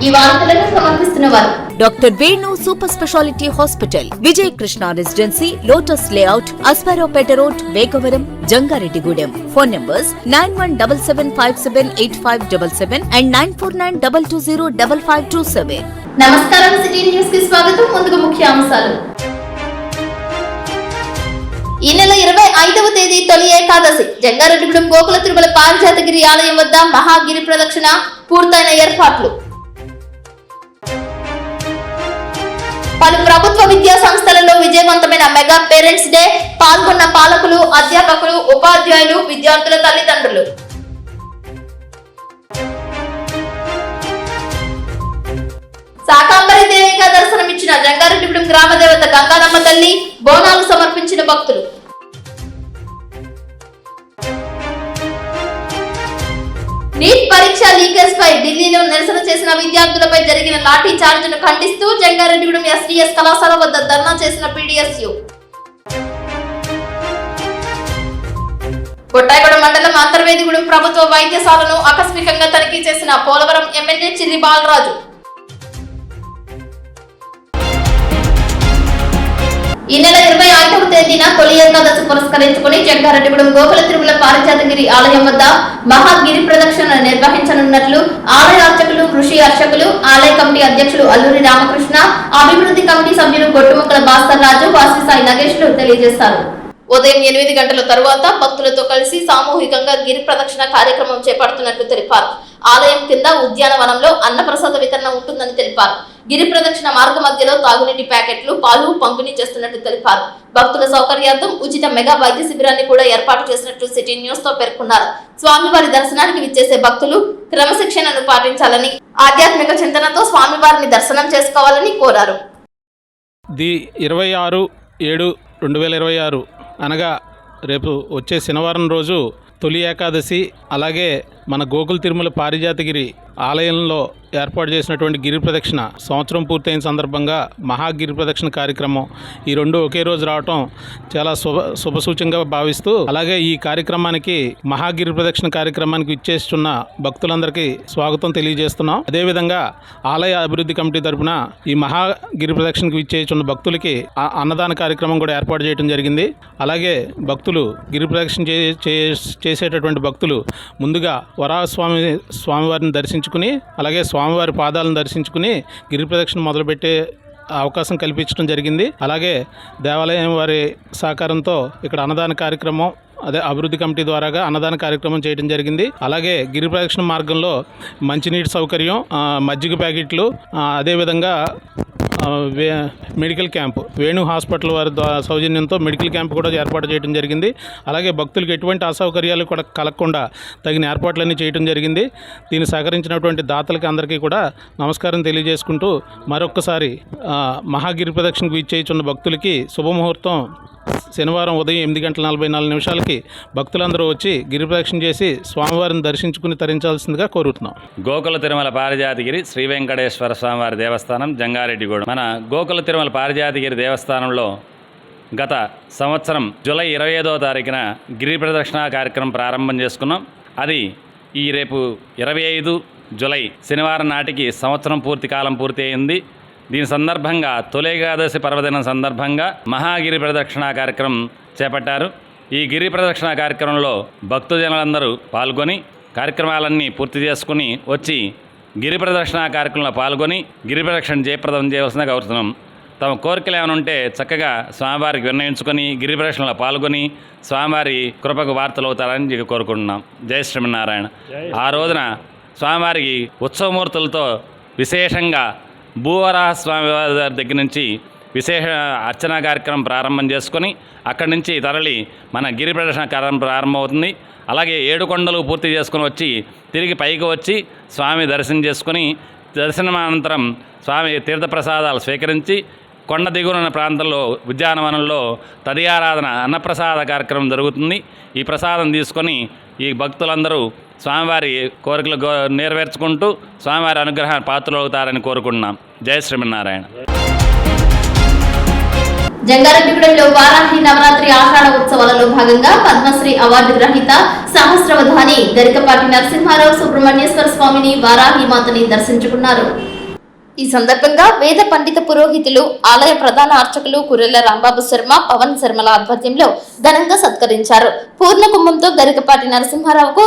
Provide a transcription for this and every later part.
ఈ వార్తలను సమర్పిస్తున్నవారు doctor Venu super speciality hospital, Vijay Krishna residency, lotus layout, Asparaopeta road, Vegavaram, Jangareddygudem. Phone numbers 9177578577 and 9492205527. నమస్కారం, సిటీ న్యూస్ కి స్వాగతం. ముందుగా ముఖ్యాంశాలు. ఈ నెల 25వ తేదీ తొలి ఏకాదశి. జంగారెడ్డిగూడెం గోకుల తిరుమల పారిజాతగిరి ఆలయం వద్ద మహాగిరి ప్రదక్షిణ పూర్తయిన ఏర్పాట్లు. పలు ప్రభుత్వ విద్యా సంస్థలలో విజయవంతమైన మెగా పేరెంట్స్ డే. పాల్గొన్న పాలకులు, అధ్యాపకులు, ఉపాధ్యాయులు, విద్యార్థుల తల్లిదండ్రులు. శాకాంబరి దేవిగా దర్శనమిచ్చిన జంగారెడ్డిగూడెం గ్రామ దేవత గంగారమ్మ తల్లి. బోనాలు సమర్పించిన భక్తులు. నీట్ పరీక్ష లీకేజ్ పై ఢిల్లీలో నిరసన చేసిన విద్యార్థులపై జరిగిన లాఠీ చార్జ్ ను ఖండిస్తూ జంగారెడ్డిగూడెం ఎస్డీఎస్ కళాశాల వద్ద ధర్నా చేసిన పీడీఎస్యూ. కొట్టాయిగూడెం మండలం అంతర్వేదిగూడెం ప్రభుత్వ వైద్యశాలను ఆకస్మికంగా తనిఖీ చేసిన పోలవరం ఎమ్మెల్యే చిల్లి బాలరాజు. ఈ నెల 25వ తేదీన తొలి ఏకాదశి పురస్కరించుకుని జంగారెడ్డిగూడెం గోకుల తిరుమల పారిజాతగిరి ఆలయం వద్ద మహాగిరి ప్రదక్షిణ నిర్వహించనున్నట్లు ఆలయ అర్చకులు, కృషి అర్చకులు, ఆలయ కమిటీ అధ్యక్షులు అల్లూరి రామకృష్ణ, అభివృద్ధి కమిటీ సభ్యులు గొట్టుముక్కల భాస్కర్ రాజు, వాసిసాయి నగేష్లు తెలియజేశారు. ఉదయం 8 గంటల తరువాత భక్తులతో కలిసి సామూహికంగా గిరి ప్రదక్షిణ కార్యక్రమం చేపడుతున్నట్లు తెలిపారు. ఆలయం కింద ఉద్యానవనంలో అన్నప్రసాద వితరణ ఉంటుందని తెలిపారు. గిరి ప్రదక్షిణ మార్గ మధ్యలో తాగునీటి ప్యాకెట్లు, పాలు పంపిణీ చేస్తున్నట్లు తెలిపారు. భక్తుల సౌకర్యార్థం ఉచిత మెగా వైద్య శిబిరాన్ని కూడా ఏర్పాటు చేసినట్లు సిటీ న్యూస్ తో పేర్కొన్నారు. స్వామివారి దర్శనానికి విచ్చేసే భక్తులు క్రమశిక్షణను పాటించాలని, ఆధ్యాత్మిక చింతనతో స్వామివారిని దర్శనం చేసుకోవాలని కోరారు. 26/7/2026 అనగా రేపు వచ్చే శనివారం రోజు తొలి ఏకాదశి. అలాగే మన గోకుల తిరుమల పారిజాతగిరి ఆలయంలో ఏర్పాటు చేసినటువంటి గిరి ప్రదక్షిణ సంవత్సరం పూర్తయిన సందర్భంగా మహాగిరి ప్రదక్షిణ కార్యక్రమం ఈ రెండు ఒకే రోజు రావటం చాలా శుభసూచంగా భావిస్తూ, అలాగే ఈ కార్యక్రమానికి మహాగిరి ప్రదక్షిణ కార్యక్రమానికి ఇచ్చేస్తున్న భక్తులందరికీ స్వాగతం తెలియజేస్తున్నాం. అదేవిధంగా ఆలయ అభివృద్ధి కమిటీ తరఫున ఈ మహాగిరి ప్రదక్షిణకు ఇచ్చేస్తున్న భక్తులకి అన్నదాన కార్యక్రమం కూడా ఏర్పాటు చేయడం జరిగింది. అలాగే భక్తులు గిరి ప్రదక్షిణ చేసేటటువంటి భక్తులు ముందుగా స్వామివారిని దర్శించుకుని, అలాగే స్వామివారి పాదాలను దర్శించుకుని గిరి ప్రదక్షిణ మొదలుపెట్టే అవకాశం కల్పించడం జరిగింది. అలాగే దేవాలయం వారి సహకారంతో ఇక్కడ అన్నదాన కార్యక్రమం, అదే అభివృద్ధి కమిటీ ద్వారాగా అన్నదాన కార్యక్రమం చేయడం జరిగింది. అలాగే గిరి ప్రదక్షిణ మార్గంలో మంచినీటి సౌకర్యం, మజ్జిగ ప్యాకెట్లు, అదేవిధంగా మెడికల్ క్యాంపు, వేణు హాస్పిటల్ వారి సౌజన్యంతో మెడికల్ క్యాంపు కూడా ఏర్పాటు చేయడం జరిగింది. అలాగే భక్తులకు ఎటువంటి అసౌకర్యాలు కూడా కలగకుండా తగిన ఏర్పాట్లన్నీ చేయడం జరిగింది. దీన్ని సహకరించినటువంటి దాతలకి అందరికీ కూడా నమస్కారం తెలియజేసుకుంటూ, మరొక్కసారి మహాగిరి ప్రదక్షిణకు ఇచ్చేస్తున్న భక్తులకి శుభముహూర్తం శనివారం ఉదయం 8:44 భక్తులందరూ వచ్చి గిరి ప్రదక్షిణ చేసి స్వామివారిని దర్శించుకుని తరించాల్సిందిగా కోరుతున్నాం. గోకుల తిరుమల పారిజాతగిరి శ్రీ వెంకటేశ్వర స్వామివారి దేవస్థానం జంగారెడ్డిగూడెం. మన గోకుల తిరుమల పారిజాతగిరి దేవస్థానంలో గత సంవత్సరం జూలై 25వ తారీఖున గిరి ప్రదక్షిణ కార్యక్రమం ప్రారంభం చేసుకున్నాం. అది ఈ రేపు 25 జూలై శనివారం నాటికి సంవత్సరం కాలం పూర్తి అయింది. దీని సందర్భంగా తొలి ఏకాదశి పర్వదినం సందర్భంగా మహాగిరి ప్రదక్షిణ కార్యక్రమం చేపట్టారు. ఈ గిరి ప్రదక్షిణ కార్యక్రమంలో భక్తజనులందరూ పాల్గొని కార్యక్రమాలన్నీ పూర్తి చేసుకుని వచ్చి గిరి ప్రదక్షిణ కార్యక్రమంలో పాల్గొని గిరి ప్రదక్షిణ జయప్రదం చేయవలసిందిగా కోరుతున్నాం. తమ కోరికలు ఏమైనా ఉంటే చక్కగా స్వామివారికి విన్నయించుకొని గిరి ప్రదక్షిణలో పాల్గొని స్వామివారి కృపకు వార్తలు అవుతారని కోరుకుంటున్నాం. జై శ్రీమన్నారాయణ. ఆ రోజున స్వామివారికి ఉత్సవమూర్తులతో విశేషంగా భూవరాహ స్వామి వారి దగ్గర నుంచి విశేష అర్చనా కార్యక్రమం ప్రారంభం చేసుకొని అక్కడి నుంచి తరలి మన గిరి ప్రదక్షిణ కార్యక్రమం ప్రారంభమవుతుంది. అలాగే 7 కొండలు పూర్తి చేసుకొని వచ్చి తిరిగి పైకి వచ్చి స్వామి దర్శనం చేసుకొని, దర్శనానంతరం స్వామి తీర్థప్రసాదాలు స్వీకరించి కొండ దిగువన ప్రాంతంలో ఉద్యానవనంలో తదియారాధన అన్నప్రసాద కార్యక్రమం జరుగుతుంది. ఈ ప్రసాదం తీసుకొని ఈ భక్తులందరూ స్వామివారి కోరికలు నెరవేర్చుకుంటూ స్వామివారి అనుగ్రహాన్ని పాత్రలు అవుతారని కోరుకుంటున్నాం. జై శ్రీమన్నారాయణ. జంగారెడ్డిగూడెంలో వారాహి నవరాత్రి ఆషాఢ ఉత్సవాలలో భాగంగా పద్మశ్రీ అవార్డు గ్రహీత సహస్రవధాని గరికపాటి నరసింహారావు సుబ్రహ్మణ్యేశ్వర స్వామిని వారాహి మాతని దర్శించుకున్నారు. ఈ సందర్భంగా వేద పండిత పురోహితులు, ఆలయ ప్రధాన అర్చకులు కుర్రెల రాంబాబు శర్మ, పవన్ శర్మల ఆధ్వర్యంలో ఘనంగా సత్కరించారు. పూర్ణ కుంభంతో గరికపాటి నరసింహారావుకు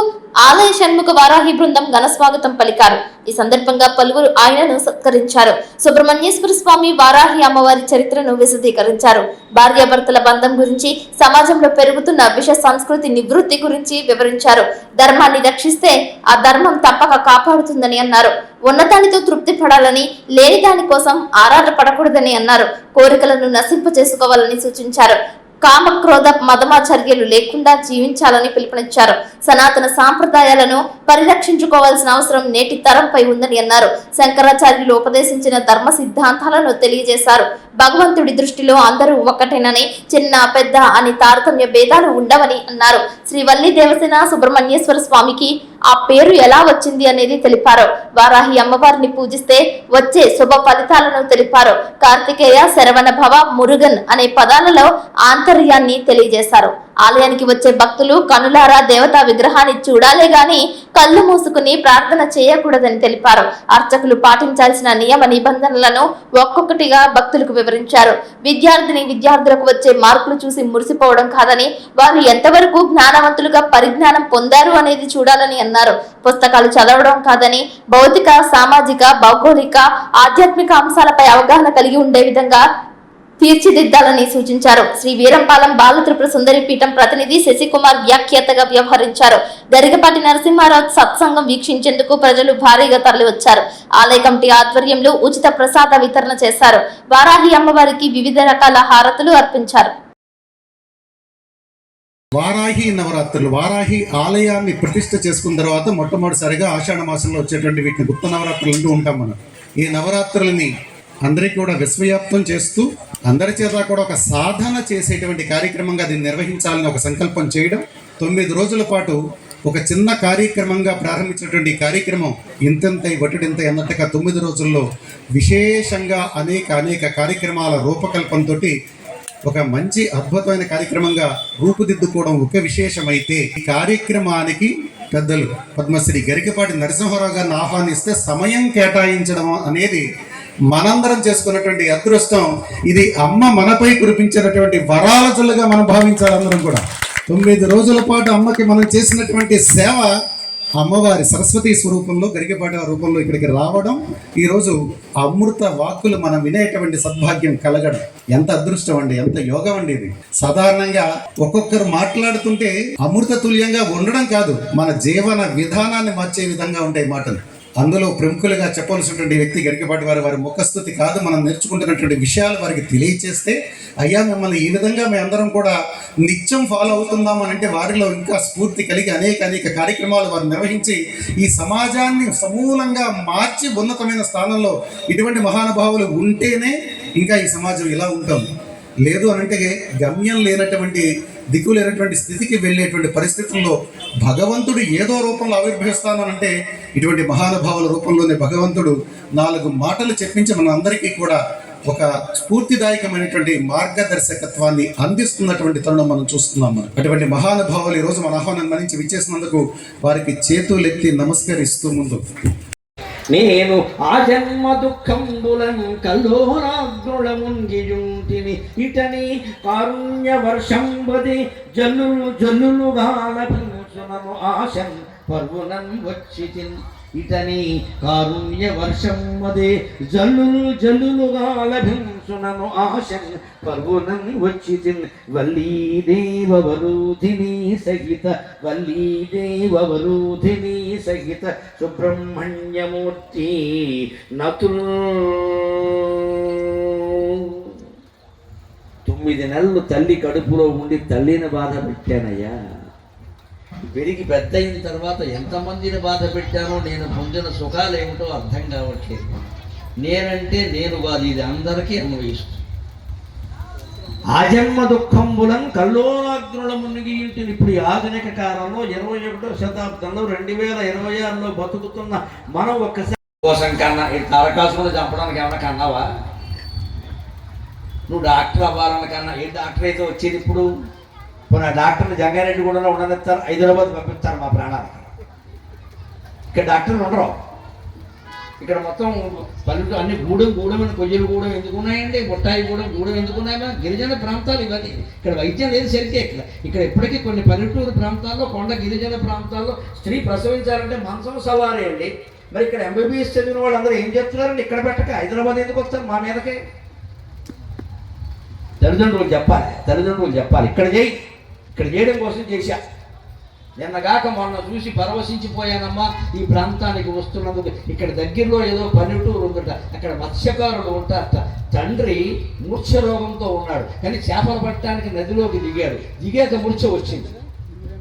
ఆలయ షణ్ముఖ వారాహి బృందం ఘన స్వాగతం పలికారు. ఈ సందర్భంగా పలువురు ఆయనను సత్కరించారు. సుబ్రహ్మణ్యేశ్వర స్వామి వారాహి అమ్మవారి చరిత్రను విశదీకరించారు. భార్యాభర్తల బంధం గురించి, సమాజంలో పెరుగుతున్న విష సంస్కృతి నివృత్తి గురించి వివరించారు. ధర్మాన్ని రక్షిస్తే ఆ ధర్మం తప్పక కాపాడుతుందని అన్నారు. ఉన్నదానితో తృప్తి పడాలని, లేని దాని కోసం ఆరాట పడకూడదని అన్నారు. కోరికలను నశింప చేసుకోవాలని సూచించారు. కామ, క్రోధ, మదమాచర్యలు లేకుండా జీవించాలని పిలుపునిచ్చారు. సనాతన సాంప్రదాయాలను పరిరక్షించుకోవాల్సిన అవసరం నేటి తరంపై ఉందని అన్నారు. శంకరాచార్యులు ఉపదేశించిన ధర్మ సిద్ధాంతాలను తెలియజేశారు. భగవంతుడి దృష్టిలో అందరూ ఒకటేనని, చిన్న పెద్ద అని తారతమ్య భేదాలు ఉండవని అన్నారు. శ్రీ వల్లి దేవసేన సుబ్రహ్మణ్యేశ్వర స్వామికి ఆ పేరు ఎలా వచ్చింది అనేది తెలిపారు. వారాహి అమ్మవారిని పూజిస్తే వచ్చే శుభ ఫలితాలను తెలిపారు. కార్తికేయ, శరవణ భవ, మురుగన్ అనే పదాలలో ఆంతర్యాన్ని తెలియజేశారు. ఆలయానికి వచ్చే భక్తులు కనులారా దేవతా విగ్రహాన్ని చూడాలే గాని కళ్ళు మూసుకుని ప్రార్థన చేయకూడదని తెలిపారు. అర్చకులు పాటించాల్సిన నియమ నిబంధనలను ఒక్కొక్కటిగా భక్తులకు వివరించారు. విద్యార్థులకు వచ్చే మార్కులు చూసి మురిసిపోవడం కాదని, వారు ఎంతవరకు జ్ఞానవంతులుగా పరిజ్ఞానం పొందారు అనేది చూడాలని అన్నారు. పుస్తకాలు చదవడం కాదని, భౌతిక, సామాజిక, భౌగోళిక, ఆధ్యాత్మిక అంశాలపై అవగాహన కలిగి ఉండే విధంగా తీర్చిదిద్దాలని సూచించారు. శ్రీ వీరంపాలెం బాల త్రిపుర సుందరి పీఠం ప్రతినిధి శశికుమార్ వ్యాఖ్యాతగా వ్యవహరించారు. గరికపాటి నరసింహారావు సత్సంగం వీక్షించేందుకు ప్రజలు భారీగా తరలివచ్చారు. ఆలయ కమిటీ ఆధ్వర్యంలో ఉచిత ప్రసాద వితరణ చేశారు. వారాహి అమ్మవారికి వివిధ రకాల హారతులు అర్పించారు. వారాహి నవరాత్రులు, వారాహి ఆలయాన్ని ప్రతిష్ఠ చేసుకున్న తర్వాత మొట్టమొదటిసారిగా ఆషాఢ మాసంలో వచ్చేటువంటి వీటిని గుప్త నవరాత్రులు అంటూ ఉంటాం మనం. ఈ నవరాత్రులని అందరికీ కూడా విశ్వవ్యాప్తం చేస్తూ అందరి చేత కూడా ఒక సాధన చేసేటువంటి కార్యక్రమంగా దీన్ని నిర్వహించాలని ఒక సంకల్పం చేయడం, 9 రోజుల పాటు ఒక చిన్న కార్యక్రమంగా ప్రారంభించినటువంటి కార్యక్రమం ఇంతంత వటుడింత అన్నట్టుగా 9 రోజుల్లో విశేషంగా అనేక కార్యక్రమాల రూపకల్పనతో ఒక మంచి అద్భుతమైన కార్యక్రమంగా రూపుదిద్దుకోవడం ఒక విశేషమైతే, ఈ కార్యక్రమానికి పెద్దలు పద్మశ్రీ గరికపాటి నరసింహారావు గారిని ఆహ్వానిస్తే సమయం కేటాయించడం అనేది మనందరం చేసుకున్నటువంటి అదృష్టం. ఇది అమ్మ మనపై కురిపించినటువంటి వరాల జల్లుగా మనం భావించాలి. అందరం కూడా 9 రోజుల పాటు అమ్మకి మనం చేసినటువంటి సేవ అమ్మవారి సరస్వతి స్వరూపంలో, గరికపాటి రూపంలో ఇక్కడికి రావడం, ఈరోజు అమృత వాక్కులు మనం వినేటువంటి సద్భాగ్యం కలగడం ఎంత అదృష్టం అండి, ఎంత యోగం అండి ఇది. సాధారణంగా ఒక్కొక్కరు మాట్లాడుతుంటే అమృత తుల్యంగా ఉండడం కాదు, మన జీవన విధానాన్ని మార్చే విధంగా ఉంటాయి మాటలు. అందులో ప్రముఖులుగా చెప్పవలసినటువంటి వ్యక్తి గరికపాటి వారి ముఖస్థుతి కాదు, మనం నేర్చుకుంటున్నటువంటి విషయాలు వారికి తెలియచేస్తే, అయ్యా మిమ్మల్ని ఈ విధంగా మేమందరం కూడా నిత్యం ఫాలో అవుతుందామనంటే వారిలో ఇంకా స్ఫూర్తి కలిగి అనేక కార్యక్రమాలు వారు నిర్వహించి ఈ సమాజాన్ని సమూలంగా మార్చి ఉన్నతమైన స్థానంలో ఇటువంటి మహానుభావులు ఉంటేనే ఇంకా ఈ సమాజం ఇలా ఉంటాం. లేదు అనంటే గమ్యం లేనటువంటి, దిక్కు లేనటువంటి స్థితికి వెళ్ళేటువంటి పరిస్థితుల్లో భగవంతుడు ఏదో రూపంలో ఆవిర్భవిస్తానంటే ఇటువంటి మహానుభావుల రూపంలోనే భగవంతుడు 4 మాటలు చెప్పించి మన అందరికీ కూడా ఒక స్ఫూర్తిదాయకమైనటువంటి మార్గదర్శకత్వాన్ని అందిస్తున్నటువంటి తరుణం మనం చూస్తున్నాం. అటువంటి మహానుభావులు ఈరోజు మన ఆహ్వానం మన్నించి విచ్చేసినందుకు వారికి చేతులెత్తి నమస్కరిస్తూ ముందు నేను ఆ జన్మ దుఃఖంబులను కల్లోరాగ్నుళముంగియుంటిని ఇటని కారుణ్య వర్షంబది జల్లులుగా లభించునను ఆశం పర్వునం వచ్చితిన్ ఇటని కారుణ్య వర్షంబది జల్లులుగా లభించునను ఆశం పర్వునం వచ్చితిన్ వల్లీదేవవరూధిని సహిత సుబ్రహ్మణ్యమూర్తి నతుల్ 9 నెలలు తల్లి కడుపులో ఉండి తల్లిని బాధ పెట్టానయ్యా. పెరిగి పెద్ద అయిన తర్వాత ఎంతమందిని బాధ పెట్టానో, నేను పొందిన సుఖాలు ఏమిటో అర్థం కావట్లేదు. నేనంటే నేను కాదు, ఇది అందరికీ అన్వయిస్తుంది. ఆజన్మ దుఃఖంబులం కల్లోలాగ్నుల మునిగి ఇంటిని. ఇప్పుడు ఆధునిక కాలంలో 21వ శతాబ్దంలో 2026లో బతుకుతున్న మనం ఒక్కసారి కోసం కన్నా ఈ తారకాసులను చంపడానికి ఏమైనా కన్నావా? నువ్వు డాక్టర్ అవ్వాలన్న కన్నా ఏ డాక్టర్ అయితే వచ్చేది ఇప్పుడు ఆ డాక్టర్ని జంగారెడ్డి కూడా ఉండనిస్తారు, హైదరాబాద్ పంపిస్తారు మా ప్రాణాలకి. ఇక్కడ డాక్టర్లు ఉండరు. ఇక్కడ మొత్తం పల్లెటూరు అన్ని గూడెం కొయ్యలగూడెం ఎందుకున్నాయండి, గూడెం ఎందుకున్నాయా? గిరిజన ప్రాంతాలు ఇవన్నీ. ఇక్కడ వైద్యం లేదు సరిగ్గా. ఇక్కడ ఇప్పటికీ కొన్ని పల్లెటూరు ప్రాంతాల్లో, కొండ గిరిజన ప్రాంతాల్లో స్త్రీ ప్రసవించాలంటే మంచం సవారీ అండి. మరి ఇక్కడ ఎంబీబీఎస్ చదివిన వాళ్ళందరూ ఏం చెప్తున్నారండి? ఇక్కడ పెట్టక హైదరాబాద్ ఎందుకు వస్తారు మా మీదకే? తల్లిదండ్రులు చెప్పాలి ఇక్కడ చేయడం కోసం చేశా. నిన్నగాక మొన్న చూసి పరవశించిపోయానమ్మా ఈ ప్రాంతానికి వస్తున్నందుకు. ఇక్కడ దగ్గరలో ఏదో పల్లెటూరు ఉందట, అక్కడ మత్స్యకారులు ఉంటారట. తండ్రి మూర్ఛ రోగంతో ఉన్నాడు, కానీ చేపలు పట్టడానికి నదిలోకి దిగాక మూర్ఛ వచ్చింది.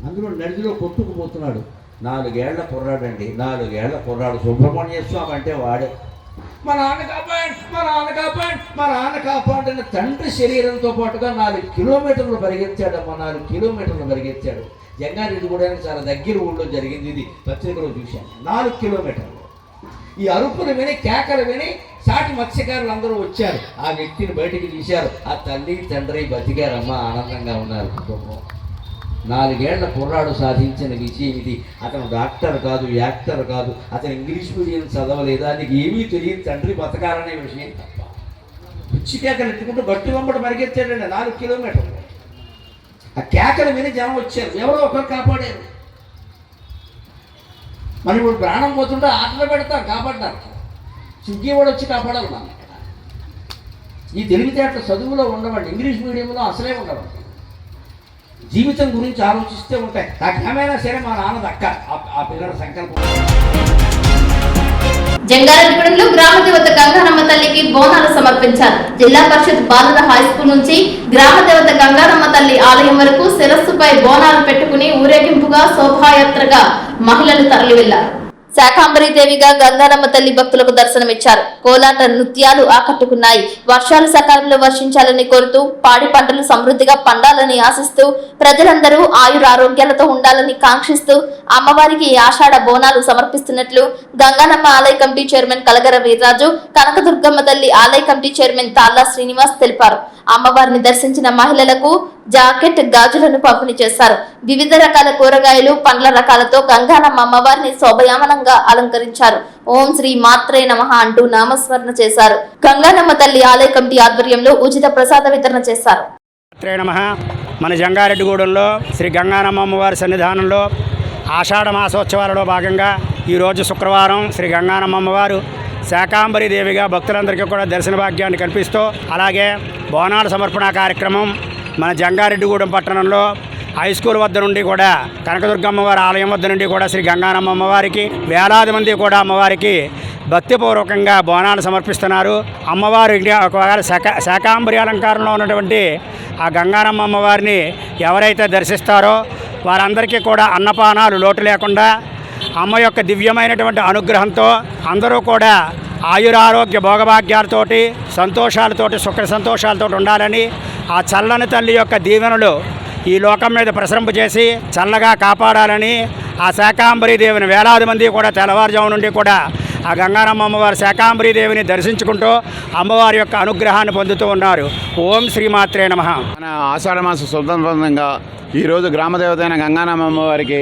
అందులో నదిలో కొట్టుకుపోతున్నాడు. 4 ఏళ్ల కుర్రాడండి, 4 ఏళ్ల కుర్రాడు. సుబ్రహ్మణ్య స్వామి అంటే వాడే. మా నాన్న కాపాడిన తండ్రి శరీరంతో పాటుగా 4 కిలోమీటర్లు పరిగెత్తాడమ్మా. 4 కిలోమీటర్లు పరిగెత్తాడు. జంగారెడ్డి కూడా చాలా దగ్గర ఊళ్ళో జరిగింది. ఇది పత్రికలో చూశాను. 4 కిలోమీటర్లు. ఈ అరుపులు విని, కేకలు విని సాటి మత్స్యకారులు అందరూ వచ్చారు. ఆ వ్యక్తిని బయటికి తీశారు. ఆ తల్లి తండ్రి బతికారమ్మా, ఆనందంగా ఉన్నారు కుటుంబం. 4 ఏళ్ల కుర్రాడు సాధించిన విజయం ఇది. అతను డాక్టర్ కాదు, యాక్టర్ కాదు, అతను ఇంగ్లీష్ మీడియం చదవలేదు, నీకు ఏమీ తెలియదు, తండ్రి బతకాలనే విషయం తప్ప. పిచ్చి కేకలు ఎత్తుకుంటూ గట్టి వెంబడి పరిగెత్తాడండి 4 కిలోమీటర్లు. ఆ కేకలు విని జనం వచ్చారు, ఎవరో ఒకరు కాపాడారు. మనం ఇప్పుడు ప్రాణం పోతుంటే ఆటలు పెడతాం కాపాడ్డారు. స్విగ్గీ కూడా వచ్చి కాపాడాలి మనం. ఇక్కడ ఈ తెలివితేటలు చదువులో ఉండవండి, ఇంగ్లీష్ మీడియంలో అసలే ఉండవండి. జీవితం గురించి ఆలోచిస్తే ఉంటాయి. నాకేమైనా సరే మా నాన్న దక్క ఆ పిల్లల సంకల్పం. జంగారెడ్డిగూడెంలో గ్రామ దేవత గంగారమ్మ తల్లికి బోనాలు సమర్పించారు. జిల్లా పరిషత్ బాలుర హైస్కూల్ నుంచి గ్రామ దేవత గంగారమ్మ తల్లి ఆలయం వరకు శిరస్సుపై బోనాలు పెట్టుకుని ఊరేగింపుగా శోభాయాత్రగా మహిళలు తరలి వెళ్లారు. శాకాంబరీదేవిగా గంగారమ్మ తల్లి భక్తులకు దర్శనమిచ్చారు. కోలాట నృత్యాలు ఆకట్టుకున్నాయి. వర్షాలు సకాలంలో వర్షించాలని కోరుతూ, పాడి పంటలు సమృద్ధిగా పండాలని ఆశిస్తూ, ప్రజలందరూ ఆయురారోగ్యాలతో ఉండాలని కాంక్షిస్తూ అమ్మవారికి ఆషాఢ బోనాలు సమర్పిస్తున్నట్లు గంగారమ్మ ఆలయ కమిటీ చైర్మన్ కలగర వీర్రాజు, కనకదుర్గమ్మ తల్లి ఆలయ కమిటీ చైర్మన్ తాళ్లా శ్రీనివాస్ తెలిపారు. అమ్మవారిని దర్శించిన మహిళలకు జాకెట్, గాజులను పంపిణీ చేశారు. వివిధ రకాల కూరగాయలు, పండ్ల రకాలతో గంగారమ్మ అమ్మవారిని శోభయామనంగా అలంకరించారు. ఓం శ్రీ మాత్రే నమః అంటూ నామస్మరణ చేశారు. గంగారమ్మ తల్లి ఆలయ కమిటీ ఆధ్వర్యంలో ఉచిత ప్రసాద వితరణ చేశారు. మన జంగారెడ్డిగూడెంలో శ్రీ గంగారమ్మ అమ్మవారి సన్నిధానంలో ఆషాఢ మాసోత్సవాలలో భాగంగా ఈరోజు శుక్రవారం శ్రీ గంగారమ్మ అమ్మవారు శాకాంబరి దేవిగా భక్తులందరికీ కూడా దర్శన భాగ్యాన్ని కల్పిస్తూ, అలాగే బోనాల సమర్పణ కార్యక్రమం మన జంగారెడ్డిగూడెం పట్టణంలో హై స్కూల్ వద్ద నుండి కూడా, కనకదుర్గమ్మవారి ఆలయం వద్ద నుండి కూడా శ్రీ గంగారమ్మ అమ్మవారికి వేలాది మంది కూడా అమ్మవారికి భక్తిపూర్వకంగా బోనాలు సమర్పిస్తున్నారు. అమ్మవారు ఒకవేళ శాకాంబరి అలంకారంలో ఉన్నటువంటి ఆ గంగారమ్మ అమ్మవారిని ఎవరైతే దర్శిస్తారో వారందరికీ కూడా అన్నపానాలు లోటు లేకుండా అమ్మ యొక్క దివ్యమైనటువంటి అనుగ్రహంతో అందరూ కూడా ఆయురారోగ్య భోగభాగ్యాలతోటి, సంతోషాలతోటి, సుఖ సంతోషాలతో ఉండాలని ఆ చల్లని తల్లి యొక్క దీవెనలు ఈ లోకం మీద ప్రసరింపజేసి చల్లగా కాపాడాలని ఆ శాకాంబరీ దేవిని వేలాది మంది కూడా తెల్లవారుజాము నుండి కూడా ఆ గంగారమ్మ అమ్మవారి శాకాంబరీ దేవిని దర్శించుకుంటూ అమ్మవారి యొక్క అనుగ్రహాన్ని పొందుతూ ఉన్నారు. ఓం శ్రీమాత్రే నమః. మన ఆషాఢ మాస సందర్భంగా ఈరోజు గ్రామదేవత అయిన గంగారమ్మ అమ్మవారికి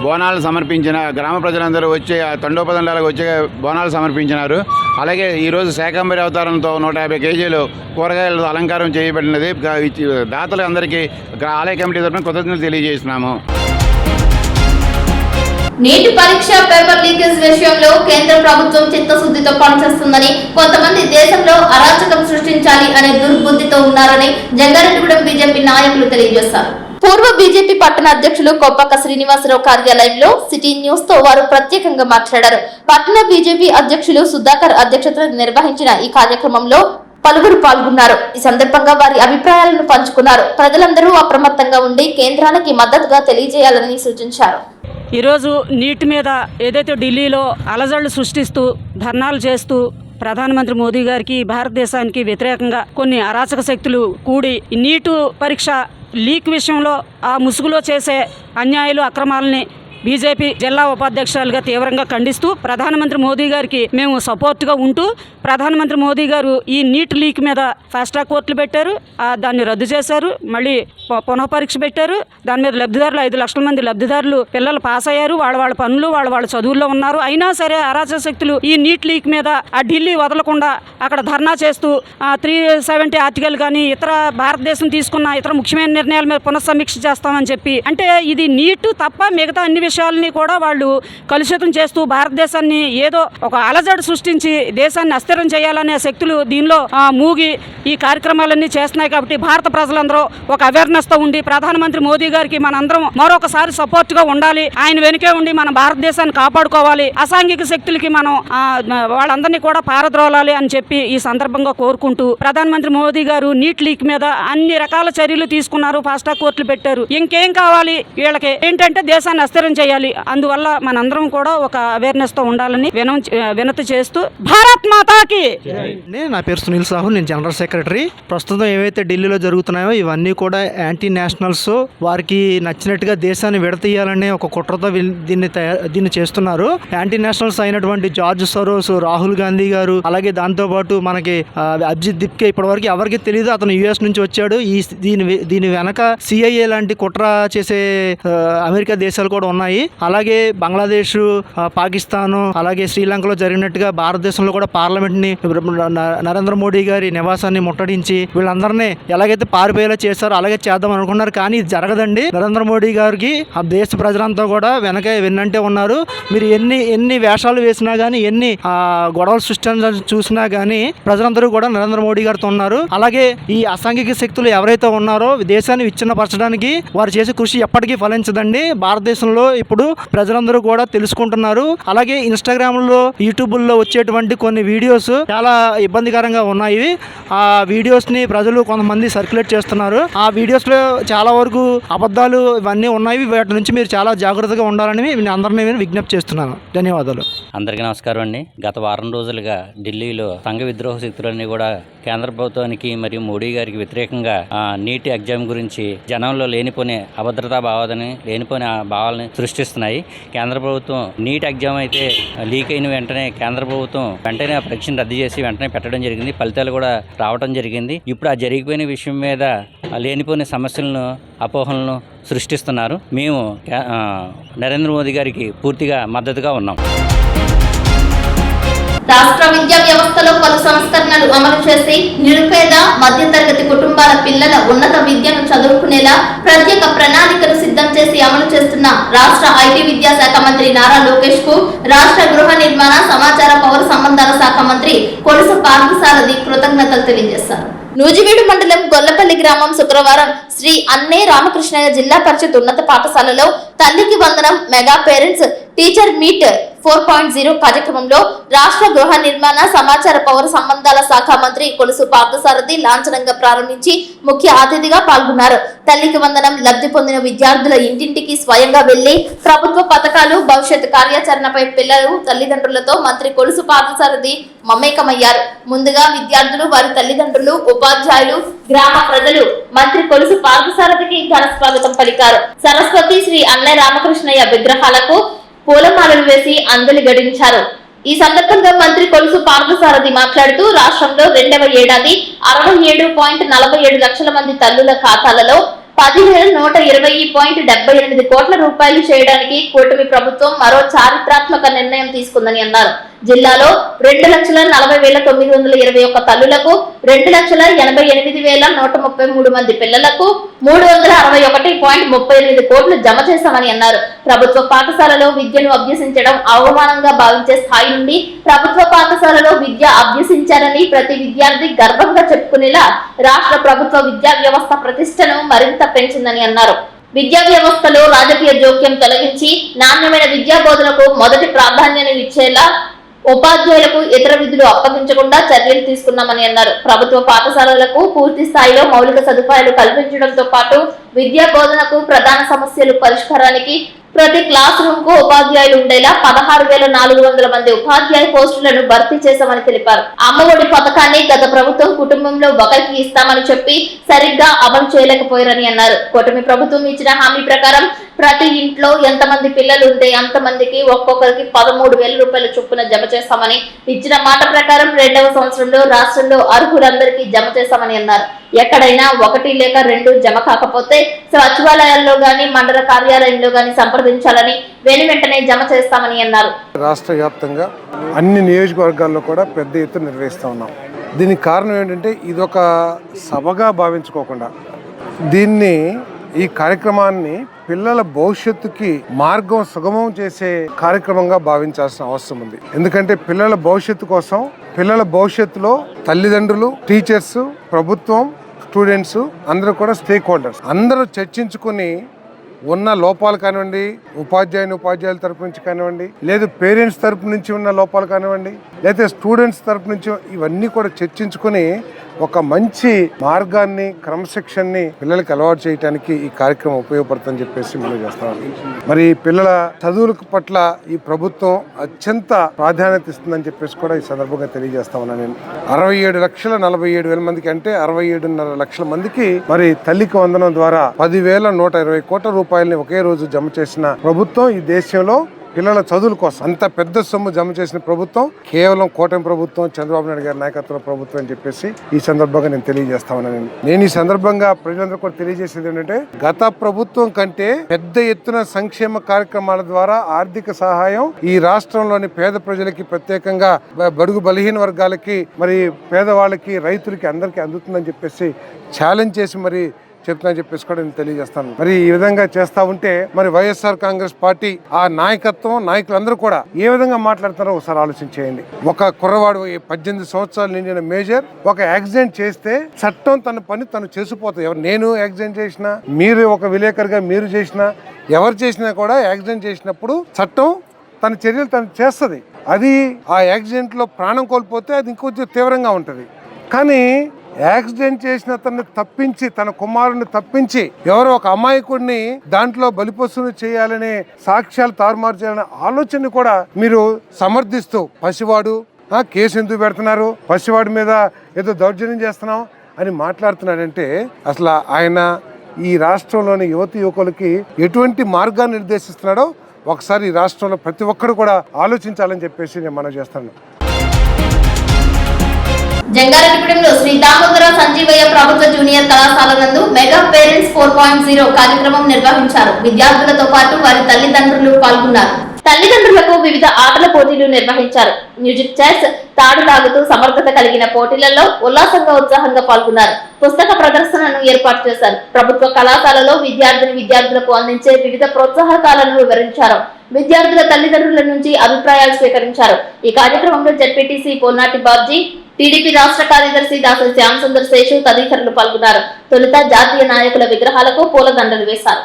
బోనాలు సమర్పించిన గ్రామ ప్రజలందరూ వచ్చి ఆ తండోపదండాలకు వచ్చి బోనాలు సమర్పించినారు. అలాగే ఈరోజు శాకాంబరి అవతారంతో 150 కేజీలు కూరగాయలతో అలంకారం చేయబడినది. దాతలు అందరికీ ఆలయ కమిటీ తరఫున కృతజ్ఞతలు తెలియజేస్తున్నాము. నీటి పరీక్ష పేపర్ లీకేజ్ విషయంలో కేంద్ర ప్రభుత్వం చిత్తశుద్ధితో పనిచేస్తుందని, కొంతమంది దేశంలో అరాచకం సృష్టించాలి అనే దుర్బుద్ధితో ఉన్నారని జంగారెడ్డిగూడెం బీజేపీ నాయకులు తెలియజేశారు. పూర్వ బీజేపీ పట్టణ అధ్యక్షులు కొప్పక శ్రీనివాసరావు కార్యాలయంలో సిటీ న్యూస్ తో వారు ప్రత్యేకంగా మాట్లాడారు. పట్టణ బీజేపీ అధ్యక్షులు సుధాకర్ అధ్యక్షతన నిర్వహించిన ఈ కార్యక్రమంలో పలువురు పాల్గొన్నారు. ఈ సందర్భంగా వారి అభిప్రాయాలను పంచుకున్నారు. ప్రజలందరూ అప్రమత్తంగా ఉండి కేంద్రానికి మద్దతుగా తెలియజేయాలని సూచించారు. ఈరోజు నీటి మీద ఏదైతే ఢిల్లీలో అలజడులు సృష్టిస్తూ ధర్నాలు చేస్తూ ప్రధానమంత్రి మోదీ గారికి, భారతదేశానికి వ్యతిరేకంగా కొన్ని అరాచక శక్తులు కూడి నీటు పరీక్ష లీక్ విషయంలో ఆ ముసుగులో చేసే అన్యాయాలు, అక్రమాలని బీజేపీ జిల్లా ఉపాధ్యక్షురాలుగా తీవ్రంగా ఖండిస్తూ ప్రధానమంత్రి మోదీ గారికి మేము సపోర్ట్గా ఉంటూ ప్రధానమంత్రి మోదీ గారు ఈ నీట్ లీక్ మీద ఫాస్ట్ ట్రాక్ కోర్టులు పెట్టారు, దాన్ని రద్దు చేశారు, మళ్ళీ పునః పరీక్ష పెట్టారు. దాని మీద లబ్ధిదారులు 5 లక్షల మంది లబ్ధిదారులు పిల్లలు పాస్ అయ్యారు, వాళ్ళ పనులు వాళ్ళ చదువుల్లో ఉన్నారు. అయినా సరే అరాచక శక్తులు ఈ నీట్ లీక్ మీద ఆ ఢిల్లీ వదలకుండా అక్కడ ధర్నా చేస్తూ 370 ఆర్టికల్ కానీ ఇతర భారతదేశం తీసుకున్న ఇతర ముఖ్యమైన నిర్ణయాల మీద పునఃసమీక్ష చేస్తామని చెప్పి, అంటే ఇది నీట్ తప్ప మిగతా అన్ని విషయాలని కూడా వాళ్ళు కలుషితం చేస్తూ భారతదేశాన్ని ఏదో ఒక అలజడి సృష్టించి దేశాన్ని అస్థిరం చేయాలనే శక్తులు దీనిలో మూగి ఈ కార్యక్రమాలన్నీ చేస్తున్నాయి. కాబట్టి భారత ప్రజలందరూ ఒక అవేర్నెస్తో ఉండి ప్రధానమంత్రి మోదీ గారికి మనందరం మరొకసారి సపోర్ట్గా ఉండాలి, ఆయన వెనుకే ఉండి మన భారతదేశాన్ని కాపాడుకోవాలి, అసాంఘిక శక్తులకి మనం వాళ్ళందరినీ కూడా పారద్రోలాలి అని చెప్పి ఈ సందర్భంగా కోరుకుంటూ, ప్రధానమంత్రి మోదీ గారు నీట్ లీక్ మీద అన్ని రకాల చర్యలు తీసుకున్నారు, ఫాస్ట్ ట్రాక్ కోర్టులు పెట్టారు. ఇంకేం కావాలి వీళ్ళకి ఏంటంటే దేశాన్ని అస్థిరం చేయాలి. అందువల్ల మనందరం కూడా ఒక అవేర్నెస్ తో ఉండాలని వినతి చేస్తూ భారత్ మాతాకి. నా పేరు సునీల్ సాహు, నేను జనరల్ సెక్రటరీ. ప్రస్తుతం ఏవైతే ఢిల్లీలో జరుగుతున్నాయో ఇవన్నీ కూడా యాంటీ నేషనల్స్, వారికి నచ్చినట్టుగా దేశాన్ని విడతీయాలనే ఒక కుట్రతో దీన్ని చేస్తున్నారు. యాంటీ నేషనల్స్ అయినటువంటి జార్జ్ సరోస్, రాహుల్ గాంధీ గారు, అలాగే దాంతోపాటు మనకి అభిజిత్ దిప్కే ఇప్పటివరకు ఎవరికి తెలియదు, అతను యుఎస్ నుంచి వచ్చాడు. దీని వెనక సిఐఏ లాంటి కుట్ర చేసే అమెరికా దేశాలు కూడా ఉన్నాయి. అలాగే బంగ్లాదేశ్, పాకిస్తాన్, అలాగే శ్రీలంకలో జరిగినట్టుగా భారతదేశంలో కూడా పార్లమెంట్ ని నరేంద్ర మోడీ గారి నివాసాన్ని ముట్టడించి వీళ్ళందరినీ ఎలాగైతే పారిపోయేలా చేశారో అలాగే చేద్దాం అనుకున్నారు. కానీ ఇది జరగదండి. నరేంద్ర మోడీ గారికి ఆ దేశ ప్రజలంతా కూడా వెన్నంటే ఉన్నారు. మీరు ఎన్ని వేషాలు వేసినా కానీ, ఎన్ని గొడవలు సృష్టించాలని చూసినా కానీ ప్రజలందరూ కూడా నరేంద్ర మోడీ గారితో ఉన్నారు. అలాగే ఈ అసాంఘిక శక్తులు ఎవరైతే ఉన్నారో దేశాన్ని విచ్ఛిన్నపరచడానికి వారు చేసే కృషి ఎప్పటికీ ఫలించదండి. భారతదేశంలో ఇప్పుడు ప్రజలందరూ కూడా తెలుసుకుంటున్నారు. అలాగే ఇన్స్టాగ్రామ్లో, యూట్యూబ్లో వచ్చేటువంటి కొన్ని వీడియోస్ చాలా ఇబ్బందికరంగా ఉన్నాయి. ఆ వీడియోస్ని ప్రజలు కొంతమంది సర్క్యులేట్ చేస్తున్నారు. ఆ వీడియోస్లో చాలా వరకు అబద్ధాలు ఇవన్నీ ఉన్నాయి. వాటి నుంచి మీరు చాలా జాగ్రత్తగా ఉండాలని అందరినీ విజ్ఞప్తి చేస్తున్నాను. ధన్యవాదాలు. అందరికీ నమస్కారం అండి. గత వారం రోజులుగా ఢిల్లీలో సంఘ విద్రోహ శక్తులన్నీ కూడా కేంద్ర ప్రభుత్వానికి మరియు మోడీ గారికి వ్యతిరేకంగా నీట్ ఎగ్జామ్ గురించి జనంలో లేనిపోని అభద్రతా భావాలని, లేనిపోని భావాలని సృష్టిస్తున్నాయి. కేంద్ర ప్రభుత్వం నీట్ ఎగ్జామ్ అయితే లీక్ అయిన వెంటనే కేంద్ర ప్రభుత్వం వెంటనే ఆ పరీక్షను రద్దు చేసి వెంటనే పెట్టడం జరిగింది. ఫలితాలు కూడా రావడం జరిగింది. ఇప్పుడు ఆ జరిగిపోయిన విషయం మీద లేనిపోని సమస్యలను, అపోహలను సృష్టిస్తున్నారు. మేము నరేంద్ర మోదీ గారికి పూర్తిగా మద్దతుగా ఉన్నాం. రాష్ట్ర విద్యా వ్యవస్థలో పలు సంస్కరణలు అమలు చేసి నిరుపేద, మధ్యతరగతి కుటుంబాల పిల్లల ఉన్నత విద్యను చదువుకునేలా ప్రత్యేక ప్రణాళికను సిద్ధం చేసి అమలు చేస్తున్న రాష్ట్ర ఐటీ విద్యాశాఖ మంత్రి నారా లోకేష్ కు రాష్ట్ర గృహ నిర్మాణ, సమాచార, పౌర సంబంధాల శాఖ మంత్రి కొలుసు పార్థసారథి కృతజ్ఞతలు తెలియజేశారు. నూజివీడు మండలం గొల్లపల్లి గ్రామం శుక్రవారం శ్రీ అన్నే రామకృష్ణయ్య జిల్లా పరిషత్ ఉన్నత పాఠశాలలో తల్లికి వందనం మెగా పేరెంట్స్ టీచర్ మీట్ 4.0 కార్యక్రమంలో రాష్ట్ర గృహ నిర్మాణ, సమాచార, పౌర సంబంధాల శాఖ మంత్రి కొలుసు పార్థసారథి లాంఛనంగా ప్రారంభించి ముఖ్య అతిథిగా పాల్గొన్నారు. తల్లికి వందనం లబ్ధి పొందిన విద్యార్థుల ఇంటింటికి స్వయంగా వెళ్లి ప్రభుత్వ పథకాలు, భవిష్యత్ కార్యాచరణపై పిల్లలు, తల్లిదండ్రులతో మంత్రి కొలుసు పార్థసారథి మమేకమయ్యారు. ముందుగా విద్యార్థులు, వారి తల్లిదండ్రులు, ఉపాధ్యాయులు, గ్రామ ప్రజలు మంత్రి కొలుసు పార్థసారథికి ఘన స్వాగతం పలికారు. సరస్వతి, శ్రీ అన్నే రామకృష్ణయ్య విగ్రహాలకు పూలమాలలు వేసి అంజలి ఘటించారు. ఈ సందర్భంగా మంత్రి కొలుసు పార్థసారథి మాట్లాడుతూ రాష్ట్రంలో 2వ ఏడాది 67.47 లక్షల మంది తల్లుల ఖాతాలలో 10,120.78 కోట్ల రూపాయలు చేయడానికి కూటమి ప్రభుత్వం మరో చారిత్రాత్మక నిర్ణయం తీసుకుందని అన్నారు. జిల్లాలో 2,40,921 తల్లులకు, 2,88,133 మంది పిల్లలకు 361.38 కోట్లు జమ చేశామని అన్నారు. ప్రభుత్వ పాఠశాలలో విద్యను అభ్యసించడం అవమానంగా భావించే స్థాయి నుండి ప్రభుత్వ పాఠశాలలో విద్య అభ్యసించారని ప్రతి విద్యార్థి గర్వంగా చెప్పుకునేలా రాష్ట్ర ప్రభుత్వ విద్యా వ్యవస్థ ప్రతిష్టను మరింత పెంచిందని అన్నారు. విద్యా వ్యవస్థలో రాజకీయ జోక్యం తొలగించి నాణ్యమైన విద్యా బోధనకు మొదటి ప్రాధాన్యాన్ని ఇచ్చేలా ఉపాధ్యాయులకు ఇతర విధులు అప్పగించకుండా చర్యలు తీసుకున్నామని అన్నారు. ప్రభుత్వ పాఠశాలలకు పూర్తి స్థాయిలో మౌలిక సదుపాయాలు కల్పించడంతో పాటు విద్యా బోధనకు ప్రధాన సమస్యలు పరిష్కారానికి ప్రతి క్లాస్ రూమ్ కు ఉపాధ్యాయులు ఉండేలా 16,400 మంది ఉపాధ్యాయ పోస్టులను భర్తీ చేశామని తెలిపారు. అమ్మఒడి పథకాన్ని గత ప్రభుత్వం కుటుంబంలో ఒకరికి ఇస్తామని చెప్పి సరిగ్గా అమలు చేయలేకపోయారని అన్నారు. కూటమి ప్రభుత్వం ఇచ్చిన హామీ ప్రకారం ప్రతి ఇంట్లో ఎంతమంది పిల్లలు ఉంటే అంతమందికి ఒక్కొక్కరికి 13,000 రూపాయల చొప్పున జమ చేస్తామని ఇచ్చిన మాట ప్రకారం 2వ సంవత్సరంలో రాష్ట్రంలో అర్హులందరికీ జమ చేస్తామని అన్నారు. ఎక్కడైనా 1 లేక 2 జమ కాకపోతే సచివాలయాల్లో గాని మండల కార్యాలయంలో గాని సంప్రదించాలని వెంటనే జమ చేస్తామని అన్నారు. రాష్ట్ర వ్యాప్తంగా అన్ని నియోజకవర్గాల్లో కూడా పెద్ద ఎత్తున నిర్వహిస్తూ ఉన్నాం. దీనికి కారణం ఏంటంటే ఇదొక సభగా భావించుకోకుండా ఈ కార్యక్రమాన్ని పిల్లల భవిష్యత్తుకి మార్గం సుగమం చేసే కార్యక్రమంగా భావించాల్సిన అవసరం ఉంది. ఎందుకంటే పిల్లల భవిష్యత్తు కోసం, పిల్లల భవిష్యత్తులో తల్లిదండ్రులు, టీచర్స్, ప్రభుత్వం, స్టూడెంట్స్ అందరూ కూడా స్టేక్ హోల్డర్స్ అందరూ చర్చించుకుని ఉన్న లోపాలు కానివ్వండి, ఉపాధ్యాయుల తరపు నుంచి కానివ్వండి, లేదు పేరెంట్స్ తరపు నుంచి ఉన్న లోపాలు కానివ్వండి, లేదా స్టూడెంట్స్ తరపు నుంచి ఇవన్నీ కూడా చర్చించుకుని ఒక మంచి మార్గాన్ని, క్రమశిక్షణని పిల్లలకి అలవాటు చేయడానికి ఈ కార్యక్రమం ఉపయోగపడుతుందని చెప్పేసి మనం చేస్తాం. మరి పిల్లల చదువుల పట్ల ఈ ప్రభుత్వం అత్యంత ప్రాధాన్యత ఇస్తుందని చెప్పేసి కూడా ఈ సందర్భంగా తెలియజేస్తా ఉన్నాను. నేను 67,47,000 మందికి అంటే 67.5 లక్షల మందికి మరి తల్లికి వందనం ద్వారా 10,120 కోట్ల రూపాయలని ఒకే రోజు జమ చేసిన ప్రభుత్వం ఈ దేశంలో. పిల్లల చదువుల కోసం అంత పెద్ద సొమ్ము జమ చేసిన ప్రభుత్వం కేవలం కూటమి ప్రభుత్వం, చంద్రబాబు నాయుడు గారి నాయకత్వంలో ప్రభుత్వం అని చెప్పేసి ఈ సందర్భంగా నేను తెలియజేస్తా ఉన్నాను. నేను ఈ సందర్భంగా ప్రజలందరూ కూడా తెలియజేసేది ఏంటంటే గత ప్రభుత్వం కంటే పెద్ద ఎత్తున సంక్షేమ కార్యక్రమాల ద్వారా ఆర్థిక సహాయం ఈ రాష్ట్రంలోని పేద ప్రజలకి, ప్రత్యేకంగా బడుగు బలహీన వర్గాలకి, మరి పేదవాళ్ళకి, రైతులకి అందరికీ అందుతుందని చెప్పేసి ఛాలెంజ్ చేసి మరి చెప్తున్నా చెప్పేసి కూడా నేను తెలియజేస్తాను. మరి ఈ విధంగా చేస్తా ఉంటే మరి వైఎస్ఆర్ కాంగ్రెస్ పార్టీ ఆ నాయకత్వం, నాయకులందరూ కూడా ఏ విధంగా మాట్లాడుతారో ఒకసారి ఆలోచించేయండి. ఒక కుర్రవాడు 18 సంవత్సరాలు నిండిన మేజర్ ఒక యాక్సిడెంట్ చేస్తే చట్టం తన పని తను చేసిపోతుంది. నేను యాక్సిడెంట్ చేసినా, మీరు ఒక విలేకరుగా మీరు చేసినా, ఎవరు చేసినా కూడా యాక్సిడెంట్ చేసినప్పుడు చట్టం తన చర్యలు తను చేస్తుంది. అది ఆ యాక్సిడెంట్లో ప్రాణం కోల్పోతే అది ఇంకొంచెం తీవ్రంగా ఉంటుంది. కానీ యాక్సిడెంట్ చేసిన తనని తప్పించి, తన కుమారుని తప్పించి ఎవరో ఒక అమాయకుడిని దాంట్లో బలిపశువుని చేయాలనే సాక్ష్యాలు తారుమారు చేయాలనే ఆలోచన కూడా మీరు సమర్థిస్తూ పసివాడు కేసు ఎందుకు పెడుతున్నారు, పసివాడి మీద ఏదో దౌర్జన్యం చేస్తున్నాం అని మాట్లాడుతున్నాడంటే అసలు ఆయన ఈ రాష్ట్రంలోని యువకులకి ఎటువంటి మార్గాన్ని నిర్దేశిస్తున్నాడో ఒకసారి ఈ రాష్ట్రంలో ప్రతి ఒక్కరు కూడా ఆలోచించాలని చెప్పేసి నేను మనవి చేస్తాను. జంగారెడ్డిగూడెంలో శ్రీ దామోదర సంజీవయ్య ప్రభుత్వ జూనియర్ కళాశాల నందు మెగా పేరెంట్స్ 4.0 కార్యక్రమం నిర్వహించారు. విద్యార్థులతో పాటు వారి తల్లిదండ్రులు పాల్గొన్నారు. తల్లిదండ్రులకు వివిధ ఆటల పోటీలు నిర్వహించారు. మ్యూజిక్ చైర్స్, తాడు లాగుతూ సమర్థత కలిగిన పోటీలలో ఉల్లాసంగా, ఉత్సాహంగా పాల్గొన్నారు. పుస్తక ప్రదర్శనను ఏర్పాటు చేశారు. ప్రభుత్వ కళాశాలలో విద్యార్థులకు అందించే వివిధ ప్రోత్సాహకాలను వివరించారు. విద్యార్థుల తల్లిదండ్రుల నుంచి అభిప్రాయాలు స్వీకరించారు. ఈ కార్యక్రమంలో జెడ్పీటీసీ పొన్నాటి బాబ్జీ, టీడీపీ రాష్ట్ర కార్యదర్శి దాసరి శ్యామ్ సుందర్ శేషు తదితరులు పాల్గొన్నారు. తొలుత జాతీయ నాయకుల విగ్రహాలకు పూలదండలు వేశారు.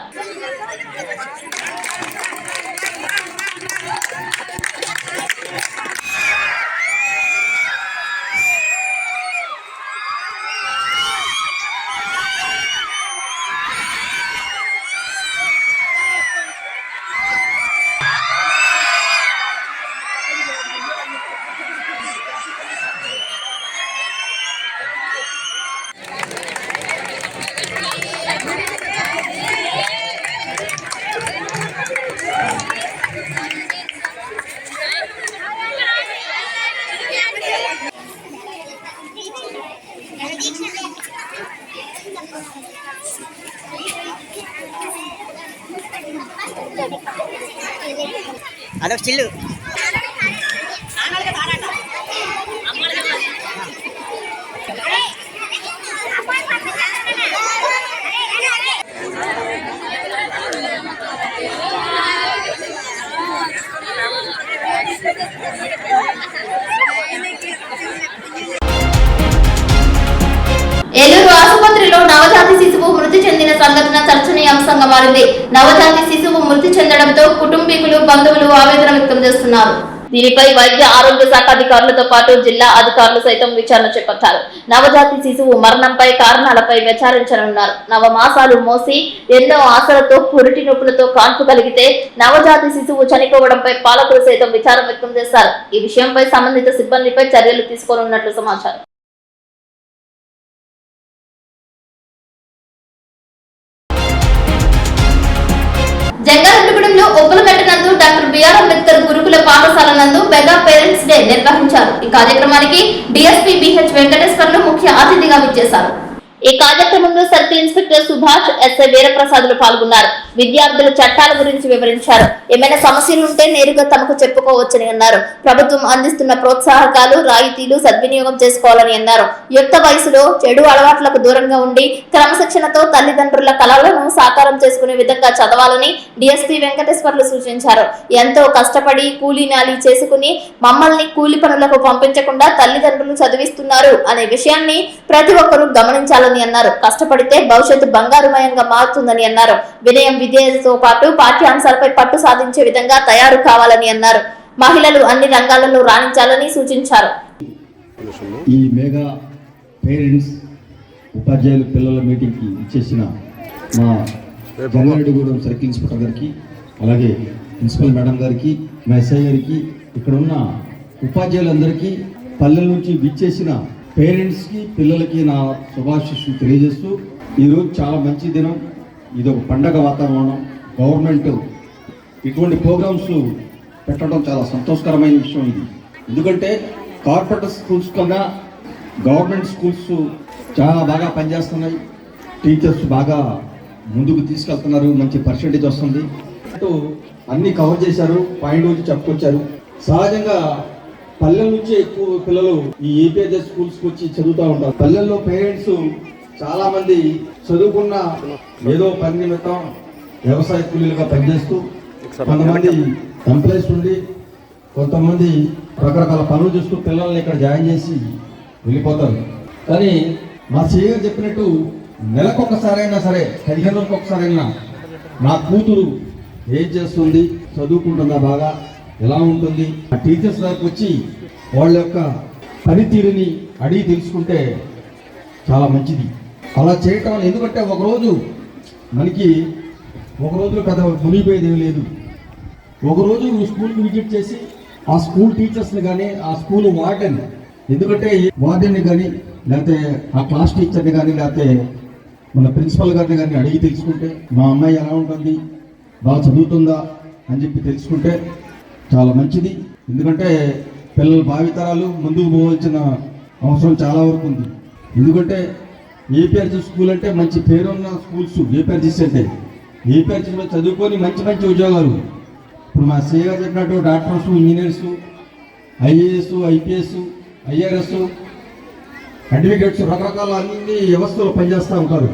అదొక చిల్లు ఏలూరు ఆసుపత్రిలో నవజాతి శిశువు మృతి చెందిన సంఘటన చర్చనీయాంశంగా మారింది. నవజాతి శిశువు మృతి చెందడంతో కుటుంబీకులు, బంధువులు ఆవేదన వ్యక్తం చేస్తున్నారు. దీనిపై వైద్య ఆరోగ్య శాఖ అధికారులతో పాటు జిల్లా అధికారులు సైతం విచారణ చేపట్టారు. నవజాతి శిశువు మరణంపై కారణాలపై విచారించనున్నారు. నవమాసాలు మోసి ఎన్నో ఆశలతో పురిటి నొప్పులతో కాన్పు కలిగితే నవజాతి శిశువు చనిపోవడంపై పాలకులు సైతం విచారం వ్యక్తం చేశారు. ఈ విషయంపై సంబంధిత సిబ్బందిపై చర్యలు తీసుకోనున్నట్లు సమాచారం. జంగారెడ్డిగూడెంలో ఒప్పలమెట్ట నందు డాక్టర్ బిఆర్ అంబేద్కర్ గురుకుల పాఠశాల నందు మెగా పేరెంట్స్ డే నిర్వహించారు. ఈ కార్యక్రమానికి డిఎస్పీ బిహెచ్ వెంకటేశ్వర్లు ముఖ్య అతిథిగా విచ్చేశారు. ఈ కార్యక్రమంలో సర్కిల్ ఇన్స్పెక్టర్ సుభాష్, ఎస్ఐ వీరప్రసాద్లు పాల్గొన్నారు. విద్యార్థులు చట్టాల గురించి వివరించారు. ఏమైనా సమస్యలుంటే నేరుగా తమకు చెప్పుకోవచ్చని అన్నారు. ప్రభుత్వం అందిస్తున్న ప్రోత్సాహకాలు, రాయితీలు సద్వినియోగం చేసుకోవాలని అన్నారు. యుక్త వయసులో చెడు అలవాట్లకు దూరంగా ఉండి క్రమశిక్షణతో తల్లిదండ్రుల కలలను సాకారం చేసుకునే విధంగా చదవాలని డిఎస్పీ వెంకటేశ్వర్లు సూచించారు. ఎంతో కష్టపడి కూలీ నాలి చేసుకుని మమ్మల్ని కూలి పనులకు పంపించకుండా తల్లిదండ్రులు చదివిస్తున్నారు అనే విషయాన్ని ప్రతి ఒక్కరూ గమనించాలని అన్నారు. కష్టపడితే భవిష్యత్తు బంగారుమయంగా మారుతుందని అన్నారు. వినయం విధేయతతో పాటు పాఠ్యాంశాలపై పట్టు సాధించే విధంగా తయారు కావాలని అన్నారు. మహిళలు అన్ని రంగాలలో రాణించాలని సూచించారు. ఈ మెగా పేరెంట్స్ ఉపాధ్యాయుల పిల్లల మీటింగ్కి ఇచ్చేసిన మా జంగారెడ్డిగూడెం సర్కిల్ ఇన్స్పెక్టర్ గారికి, అలాగే ప్రిన్సిపల్ మేడం గారికి, మా ఎస్ఐ గారికి, ఇక్కడ ఉన్న ఉపాధ్యాయులందరికీ, పల్లెల నుంచి విచ్చేసిన పేరెంట్స్కి, పిల్లలకి నా శుభాశీస్సులు తెలియజేస్తూ, ఈరోజు చాలా మంచి దినం. ఇది ఒక పండగ వాతావరణం. గవర్నమెంట్ ఇటువంటి ప్రోగ్రామ్స్ పెట్టడం చాలా సంతోషకరమైన విషయం ఇది. ఎందుకంటే కార్పొరేట్ స్కూల్స్ కన్నా గవర్నమెంట్ స్కూల్స్ చాలా బాగా పనిచేస్తున్నాయి. టీచర్స్ బాగా ముందుకు తీసుకెళ్తున్నారు. మంచి పర్సెంటేజ్ వస్తుంది. అన్నీ కవర్ చేశారు. పాయింట్ వచ్చి చెప్పుకొచ్చారు. సహజంగా పల్లెల నుంచి ఎక్కువ పిల్లలు ఈ ఏపీఎస్ స్కూల్స్కి వచ్చి చదువుతూ ఉంటారు. పల్లెల్లో పేరెంట్స్ చాలా మంది చదువుకున్న ఏదో పని నిమిత్తం వ్యవసాయ కూలీలుగా పనిచేస్తూ, కొంతమంది ఎంప్లాయీస్ ఉండి, కొంతమంది రకరకాల పనులు చేస్తూ పిల్లల్ని ఇక్కడ జాయిన్ చేసి వెళ్ళిపోతారు. కానీ మా సీఏ చెప్పినట్టు నెలకొకసారైనా సరే, 15 రోజులకు ఒకసారైనా నా కూతురు ఏం చేస్తుంది, చదువుకుంటుందా, బాగా ఎలా ఉంటుంది, ఆ టీచర్స్ దగ్గరకు వచ్చి వాళ్ళ యొక్క పనితీరుని అడిగి తెలుసుకుంటే చాలా మంచిది. అలా చేయటం వల్ల, ఎందుకంటే ఒకరోజు మనకి ఒక రోజులో పెద్ద మునిగిపోయేది ఏమీ లేదు. ఒకరోజు స్కూల్కి విజిట్ చేసి ఆ స్కూల్ టీచర్స్ని కానీ, ఆ స్కూల్ వార్డెన్, ఎందుకంటే వార్డెన్ని కానీ, లేకపోతే ఆ క్లాస్ టీచర్ని కానీ, లేకపోతే మన ప్రిన్సిపల్ గారిని కానీ అడిగి తెలుసుకుంటే, మా అమ్మాయి ఎలా ఉంటుంది, బాగా చదువుతుందా అని చెప్పి తెలుసుకుంటే చాలా మంచిది. ఎందుకంటే పిల్లల భావితరాలు ముందుకు పోవాల్సిన అవసరం చాలా వరకు ఉంది. ఎందుకంటే ఏపీఆర్జీ స్కూల్ అంటే మంచి పేరున్న స్కూల్స్. ఏపీఆర్జీస్ అంటే ఏపీఆర్జీలో చదువుకొని మంచి మంచి ఉద్యోగాలు, ఇప్పుడు మా సీఏ గారు చెప్పినట్టు doctors, engineers, IAS, IPS, IRS, advocates, రకరకాల అన్ని వ్యవస్థలు పనిచేస్తూ ఉంటారు.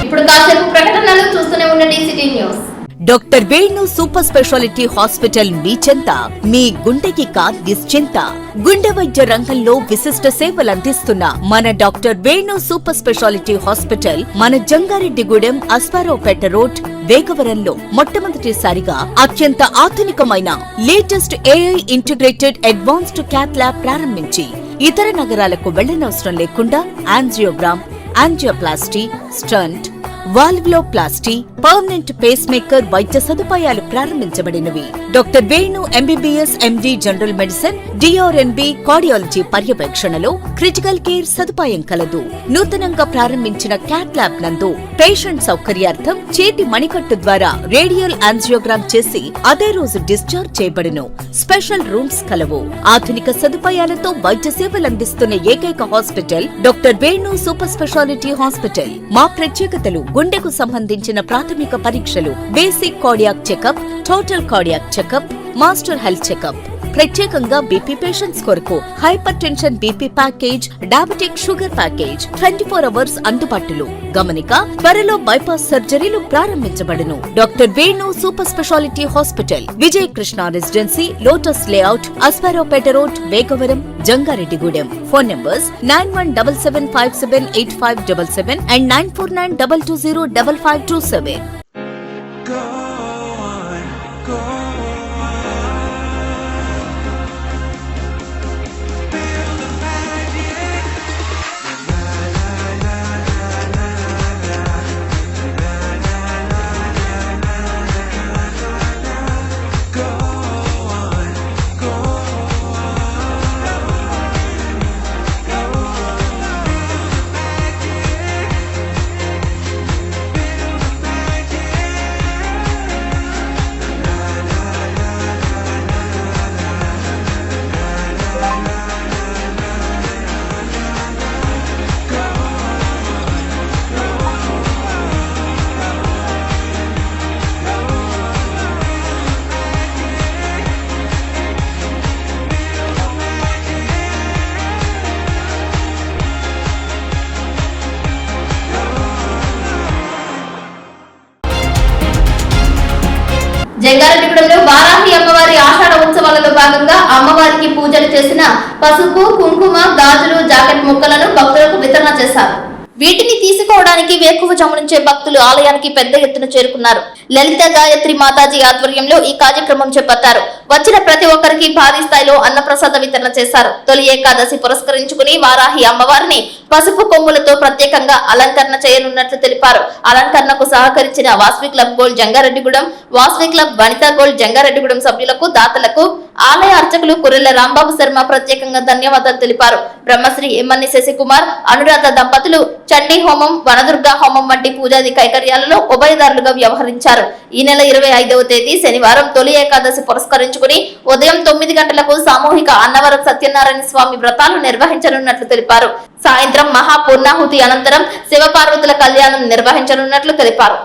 ఇప్పుడు కాసేపు ప్రకటనలు చూస్తూనే ఉండండి city news. Doctor Venu super speciality hospital మీ చెంత. మీ గుండెకి నిశ్చింత. గుండె వైద్య రంగంలో విశిష్ట సేవలందిస్తున్న మన doctor Venu super speciality hospital మన జంగారెడ్డిగూడెం అస్పారావుపేట రోడ్, వేగవరంలో మొట్టమొదటిసారిగా అత్యంత ఆధునికమైన latest AI integrated advanced cath lab ప్రారంభించి ఇతర నగరాలకు వెళ్లనవసరం లేకుండా angiogram, angioplasty, stent, valvuloplasty, permanent pacemaker వైద్య సదుపాయాలు ప్రారంభించబడినవి. Doctor Venu MBBS MD general medicine, DRNB cardiology పర్యవేక్షణలో క్రిటికల్ కేర్ సదుపాయం కలదు. నూతనంగా ప్రారంభించిన క్యాత్ ల్యాబ్ నందు పేషెంట్ సౌకర్యార్థం చేతి మణికట్టు ద్వారా రేడియల్ యాంజియోగ్రామ్ చేసి అదే రోజు డిశ్చార్జ్ చేయబడును. స్పెషల్ రూమ్స్ కలవు. ఆధునిక సదుపాయాలతో వైద్య సేవలందిస్తున్న ఏకైక hospital doctor Venu super speciality hospital. మా ప్రత్యేకతలు: గుండెకు సంబంధించిన ప్రాథమిక పరీక్షలు, basic cardiac checkup, total cardiac checkup, master health checkup. ప్రత్యేకంగా బీపీ పేషెంట్స్ కొరకు hypertension BP package, diabetic sugar package 24 hours అందుబాటులో. గమనిక: త్వరలో బైపాస్ సర్జరీలు ప్రారంభించబడును. Doctor Venu super speciality hospital, Vijaya Krishna residency, lotus layout, Asparaopeta road, Vegavaram, Jangareddygudem. Phone numbers 9177578577 and 9492205527. జంగారెడ్డిగూడెంలో వారాహి అమ్మవారి ఆషాఢ ఉత్సవాలలో భాగంగా అమ్మవారికి పూజలు చేసిన పసుపు, కుంకుమ, గాజులు, జాకెట్ ముక్కలను భక్తులకు వితరణ చేశారు. వీటిని తీసుకోవడానికి వేకువజాము నుంచే భక్తులు ఆలయానికి పెద్ద ఎత్తున చేరుకున్నారు. లలిత గాయత్రి మాతాజీ ఆధ్వర్యంలో ఈ కార్యక్రమం చేపట్టారు. వచ్చిన ప్రతి ఒక్కరికి భారీ స్థాయిలో అన్నప్రసాద వితరణ చేశారు. తొలి ఏకాదశి పురస్కరించుకుని వారాహి అమ్మవారిని పసుపు కొమ్ములతో ప్రత్యేకంగా అలంకరణ చేయనున్నట్లు తెలిపారు. అలంకరణకు సహకరించిన Vasvi club gold Jangareddygudem, Vasvi club Vanitha gold Jangareddygudem సభ్యులకు, దాతలకు ఆలయ అర్చకులు కుర్రెల రాంబాబు శర్మ ప్రత్యేకంగా ధన్యవాదాలు తెలిపారు. బ్రహ్మశ్రీ ఎమ్మని శశికుమార్, అనురాధ దంపతులు చండీ హోమం, వనదుర్గా హోమం వంటి పూజాది కైకర్యాలలో ఉభయదారులుగా వ్యవహరించారు. ఈ నెల 25వ తేదీ శనివారం తొలి ఏకాదశి పురస్కరించుకుని ఉదయం 9 గంటలకు సామూహిక అన్నవరం సత్యనారాయణ స్వామి వ్రతాలు నిర్వహించనున్నట్లు తెలిపారు. సాయంత్రం మహాపూర్ణాహుతి అనంతరం శివపార్వతుల కళ్యాణం నిర్వహించనున్నట్లు తెలిపారు.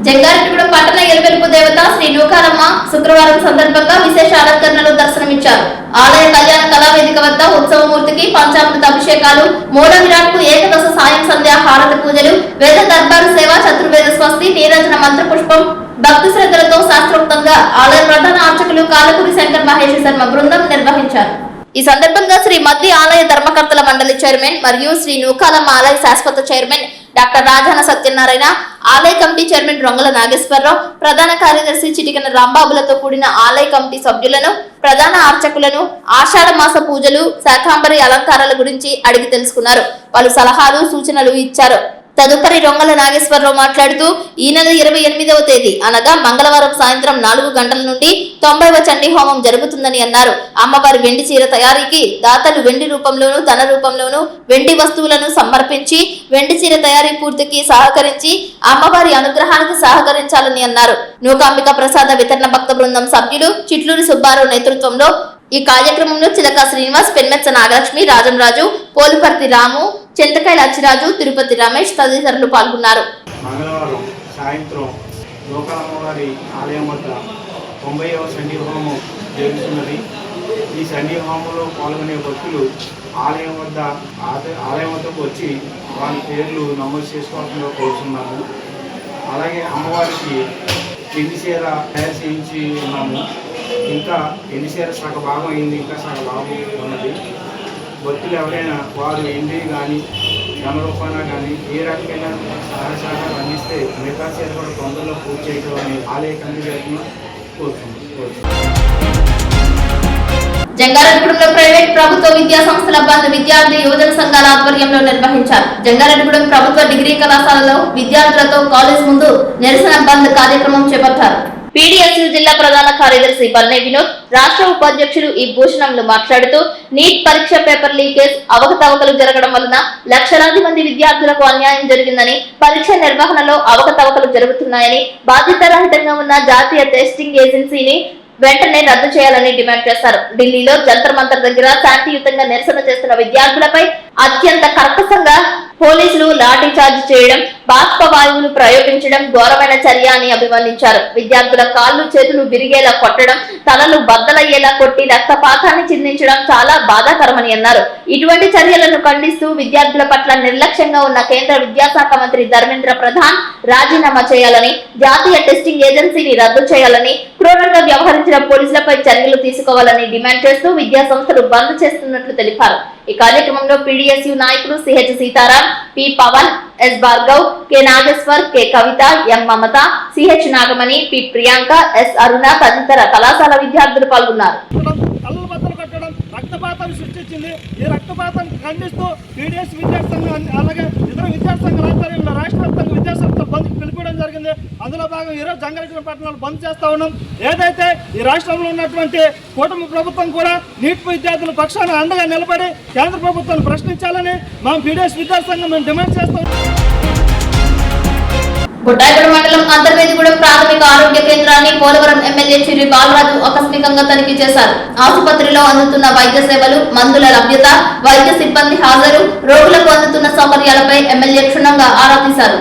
జంగారెడ్డిగూడెం పట్టణ ఎలువెలుపు దేవత శ్రీ నూకాలమ్మ శుక్రవారం సందర్భంగా విశేష అలంకరణలు దర్శనమిచ్చారు. ఆలయ కళ్యాణ కళావేదిక వద్ద ఉత్సవమూర్తికి పంచామృత అభిషేకాలు, మూల విరాట్కు ఏకదశ సాయం సంధ్యా హారతి పూజలు, వేద దర్బారు సేవ, చతుర్వేద స్వస్తి, నీరాజన మంత్ర పుష్పం భక్తి శ్రద్ధలతో శాస్త్రోక్తంగా ఆలయ ప్రధాన అర్చకులు కాలకూరి శంకర్ మహేష్ శర్మ బృందం నిర్వహించారు. ఈ సందర్భంగా శ్రీ మధ్య ఆలయ ధర్మకర్తల మండలి చైర్మన్ మరియు శ్రీ నూకాలమ్మ ఆలయ శాశ్వత చైర్మన్ డాక్టర్ రాజాన సత్యనారాయణ, ఆలయ కమిటీ చైర్మన్ రొంగల నాగేశ్వరరావు, ప్రధాన కార్యదర్శి చిటికన రాంబాబులతో కూడిన ఆలయ కమిటీ సభ్యులను, ప్రధాన అర్చకులను ఆషాఢ మాస పూజలు, శాకాంబరి అలంకారాల గురించి అడిగి తెలుసుకున్నారు. పలు సలహాలు, సూచనలు ఇచ్చారు. తదుపరి రొంగల నాగేశ్వరరావు మాట్లాడుతూ ఈ నెల 28వ తేదీ అనగా మంగళవారం సాయంత్రం 4 గంటల నుండి 90వ చండీ హోమం జరుగుతుందని అన్నారు. అమ్మవారి వెండి చీర తయారీకి దాతలు వెండి రూపంలోను, ధన రూపంలోను వెండి వస్తువులను సమర్పించి వెండి చీర తయారీ పూర్తికి సహకరించి అమ్మవారి అనుగ్రహానికి సహకరించాలని అన్నారు. నూకాంబిక ప్రసాద వితరణ భక్త బృందం సభ్యులు చిట్లూరి సుబ్బారావు నేతృత్వంలో ఈ కార్యక్రమంలో చిలక శ్రీనివాస్, పెన్మెత్స నాగలక్ష్మి, రాజంరాజు, పోలుపర్తి రాము, చింతకాయల అచ్చిరాజు, తిరుపతి రమేష్ తదితరులు పాల్గొన్నారు. మంగళవారం సాయంత్రం నూకాలమ్మవారి ఆలయం వద్ద 90వ చండీ హోమం జరుగుతున్నది. ఈ చండీ హోమంలో పాల్గొనే భక్తులు ఆలయం వద్దకు వచ్చి వారి పేర్లు నమోదు చేసుకోవాల్సిందిగా కోరుతున్నాము. అలాగే అమ్మవారికి వెండి చీర తయారు చేయించి ఉన్నాము. ఇంకా వెండి చీర సగ భాగం అయింది, ఇంకా సగ భాగం ఉన్నది. భక్తులు ఎవరైనా వారు ఎండి కానీ ధన రూపాన కానీ ఏ రకమైన సహాయాలు అందిస్తే మిగతా చీర కూడా తొందరలో పూర్తి చేయడం అని ఆలయ కమిటీ గారిని కోరుతున్నాం. జంగారెడ్డిగూడెంలో ప్రైవేట్ ప్రభుత్వ విద్యా సంస్థల బంద్ విద్యార్థి యువజన సంఘాల ఆధ్వర్యంలో నిర్వహించారు. జంగారెడ్డిగూడెం ప్రభుత్వ డిగ్రీ కళాశాలలో విద్యార్థులతో కాలేజ్ ముందు నిరసన బంద్ కార్యక్రమం చేపట్టారు. పీడీఎస్యూ జిల్లా ప్రధాన కార్యదర్శి బల్నే వినోద్, రాష్ట్ర ఉపాధ్యక్షులు ఈ భూషణంలు మాట్లాడుతూ నీట్ పరీక్ష పేపర్ లీకేజ్, అవకతవకలు జరగడం వలన లక్షలాది మంది విద్యార్థులకు అన్యాయం జరిగిందని, పరీక్ష నిర్వహణలో అవకతవకలు జరుగుతున్నాయని, బాధ్యతారహితంగా ఉన్న జాతీయ టెస్టింగ్ ఏజెన్సీని వెంటనే రద్దు చేయాలని డిమాండ్ చేశారు. ఢిల్లీలో జంతర్ మంతర్ దగ్గర శాంతియుతంగా నిరసన చేస్తున్న విద్యార్థులపై అత్యంత కర్కశంగా పోలీసులు లాఠీ చార్జ్ చేయడం, బాష్ప వాయువులు ప్రయోగించడం ఘోరమైన చర్య అని అభివర్ణించారు. విద్యార్థుల కాళ్ళు చేతులు విరిగేలా కొట్టడం, తలలు బద్దలయ్యేలా కొట్టి రక్తపాతాన్ని చిందించడం చాలా బాధాకరమని అన్నారు. ఇటువంటి చర్యలను ఖండిస్తూ విద్యార్థుల పట్ల నిర్లక్ష్యంగా ఉన్న కేంద్ర విద్యాశాఖ మంత్రి ధర్మేంద్ర ప్రధాన్ రాజీనామా చేయాలని, జాతీయ టెస్టింగ్ ఏజెన్సీని రద్దు చేయాలని, క్రూరంగా వ్యవహరించిన పోలీసులపై చర్యలు తీసుకోవాలని డిమాండ్ చేస్తూ విద్యా సంస్థలు బంద్ చేస్తున్నట్లు తెలిపారు. ఈ కార్యక్రమంలో పీడీఎస్యూ నాయకులు CH Sitaram, P Pavan, S Bhargav, K Nageshwar, K Kavitha, M Mamata, CH Nagamani, P Priyanka, S Aruna తదితర కళాశాల విద్యార్థులు పాల్గొన్నారు. రక్తపాతాన్ని సృష్టించింది. ఈ రక్తపాతాన్ని ఖండిస్తూ పీడీఎస్ విద్యాసంఘం అలాగే ఇతర విద్యాసంఘాల ఆధ్వర్యంలో రాష్ట్ర వ్యాప్తంగా విద్యాసంస్థ బంద్ పిలుపుకోవడం జరిగింది. అందులో భాగంగా ఈరోజు జంగారెడ్డిగూడెం పట్టణంలో బంద్ చేస్తా ఉన్నాం. ఏదైతే ఈ రాష్ట్రంలో ఉన్నటువంటి కూటమి ప్రభుత్వం కూడా నీట్ విద్యార్థుల పక్షాన అండగా నిలబడి కేంద్ర ప్రభుత్వాన్ని ప్రశ్నించాలని మా పీడీఎస్ విద్యాసంఘం మేము డిమాండ్ చేస్తాం. బుట్టాయిగూడ మండలం అంతర్వేదిగూడెం ప్రాథమిక ఆరోగ్య కేంద్రాన్ని పోలవరం ఎమ్మెల్యే చిర్రి బాలరాజు ఆకస్మికంగా తనిఖీ చేశారు. ఆసుపత్రిలో అందుతున్న వైద్య సేవలు, మందుల లభ్యత, వైద్య సిబ్బంది హాజరు, రోగులకు అందుతున్న సౌకర్యాలపై ఎమ్మెల్యే క్షుణ్ణంగా ఆరా తీశారు.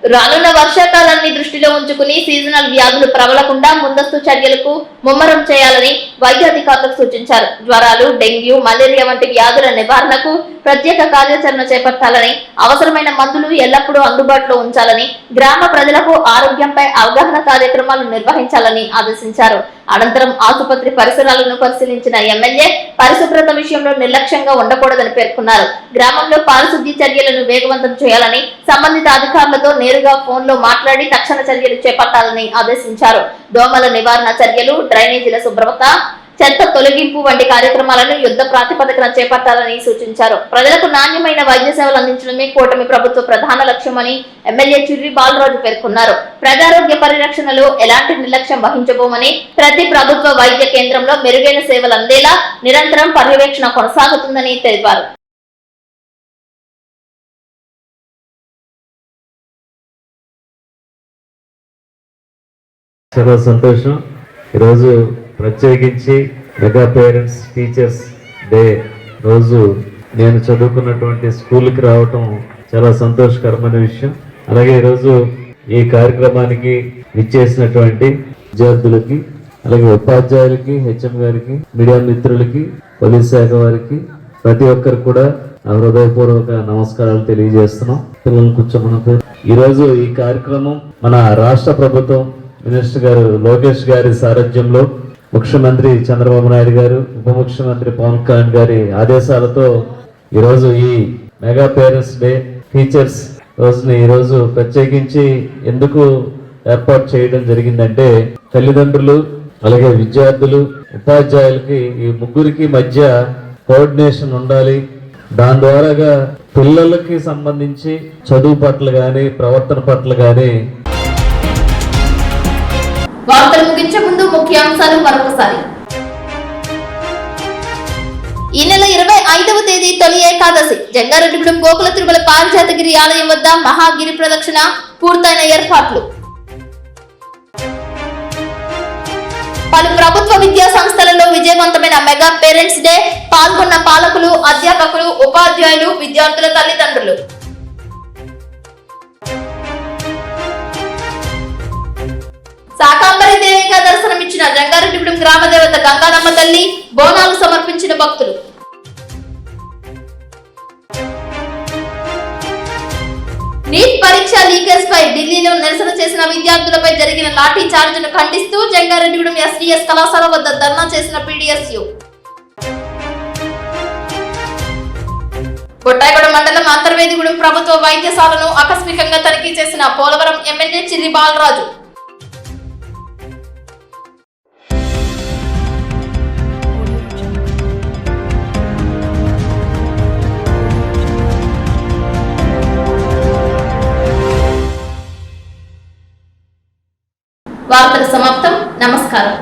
రానున్న వర్షాకాలాన్ని దృష్టిలో ఉంచుకుని సీజనల్ వ్యాధులు ప్రబలకుండా ముందస్తు చర్యలకు ముమ్మరం చేయాలని వైద్యాధికారులకు సూచించారు. జ్వరాలు, డెంగ్యూ, మలేరియా వంటి వ్యాధుల నివారణకు ప్రత్యేక కార్యాచరణ చేపట్టాలని, అవసరమైన మందులు ఎల్లప్పుడూ అందుబాటులో ఉంచాలని, గ్రామ ప్రజలకు ఆరోగ్యంపై అవగాహన కార్యక్రమాలు నిర్వహించాలని ఆదేశించారు. అనంతరం ఆసుపత్రి పరిసరాలను పరిశీలించిన ఎమ్మెల్యే పరిశుభ్రత విషయంలో నిర్లక్ష్యంగా ఉండకూడదని పేర్కొన్నారు. గ్రామంలో పారిశుద్ధ్య చర్యలను వేగవంతం చేయాలని, సంబంధిత అధికారులతో నేరుగా ఫోన్లో మాట్లాడి తక్షణ చర్యలు చేపట్టాలని ఆదేశించారు. దోమల నివారణ చర్యలు, డ్రైనేజీల శుభ్రత, చెత్త తొలగింపు వంటి కార్యక్రమాలను యుద్ధ ప్రాతిపదికన చేపట్టాలని సూచించారు. ప్రజలకు నాణ్యమైన వైద్య సేవలు అందించడమే కూటమి ప్రభుత్వ ప్రధాన లక్ష్యమని ఎమ్మెల్యే చిర్రి బాలరాజు పేర్కొన్నారు. ప్రజారోగ్య పరిరక్షణలో ఎలాంటి నిర్లక్ష్యం వహించబోమని, ప్రతి ప్రభుత్వ వైద్య కేంద్రంలో మెరుగైన సేవలు అందేలా నిరంతరం పర్యవేక్షణ కొనసాగుతుందని తెలిపారు. చాలా సంతోషం. ఈరోజు ప్రత్యేకించి మెగా పేరెంట్స్ టీచర్స్ డే రోజు నేను చదువుకున్నటువంటి స్కూల్కి రావటం చాలా సంతోషకరమైన విషయం. అలాగే ఈరోజు ఈ కార్యక్రమానికి విచ్చేసినటువంటి విద్యార్థులకి, అలాగే ఉపాధ్యాయులకి, హెచ్ఎం గారికి, మీడియా మిత్రులకి, పోలీస్ శాఖ వారికి, ప్రతి ఒక్కరికి కూడా హృదయపూర్వక నమస్కారాలు తెలియజేస్తున్నాం. పిల్లలు కూర్చోమని. ఈరోజు ఈ కార్యక్రమం మన రాష్ట్ర ప్రభుత్వం మినిస్టర్ గారు లోకేష్ గారి సారథ్యంలో, ముఖ్యమంత్రి చంద్రబాబు నాయుడు గారు, ఉప ముఖ్యమంత్రి పవన్ కళ్యాణ్ గారి ఆదేశాలతో ఈరోజు ఈ మెగా పేరెంట్స్ డే టీచర్స్ రోజుని ఈరోజు ప్రత్యేకించి ఎందుకు ఏర్పాటు చేయడం జరిగిందంటే, తల్లిదండ్రులు, అలాగే విద్యార్థులు, ఉపాధ్యాయులకి ఈ ముగ్గురికి మధ్య కోఆర్డినేషన్ ఉండాలి. దాని ద్వారాగా పిల్లలకి సంబంధించి చదువు పట్ల కానీ, ప్రవర్తన పట్ల కానీ. వార్తలు ముగించే ముందు ముఖ్యాంశాలు మరొకసారి. ఈ నెల 25వ తేదీ తొలి ఏకాదశి. జంగారెడ్డిగూడెం గోకుల తిరుమల పారిజాతగిరి ఆలయం వద్ద మహాగిరి ప్రదక్షిణ పూర్తయిన ఏర్పాట్లు. పలు ప్రభుత్వ విద్యా సంస్థలలో విజయవంతమైన మెగా పేరెంట్స్ డే. పాల్గొన్న పాలకులు, అధ్యాపకులు, ఉపాధ్యాయులు, విద్యార్థుల తల్లిదండ్రులు. శాకాంబరి దేవిగా దర్శనమిచ్చిన జంగారెడ్డిగూడెం గ్రామ దేవత గంగానమ్మ తల్లి. బోనాలు సమర్పించిన భక్తులు. నీట్ పరీక్ష లీకేజ్ పై ఢిల్లీలో నిరసన చేసిన విద్యార్థులపై జరిగిన లాఠీ చార్జ్ ను ఖండిస్తూ జంగారెడ్డిగూడెం ఎస్డీఎస్ కళాశాల వద్ద ధర్నా చేసిన పీడీఎస్యు. బొట్టాయిగూడెం మండలం అంతర్వేదిగూడెం ప్రభుత్వ వైద్యశాలను ఆకస్మికంగా తనిఖీ చేసిన పోలవరం ఎమ్మెల్యే చిర్రి బాలరాజు. వార్తలు సమాప్తం. నమస్కారం.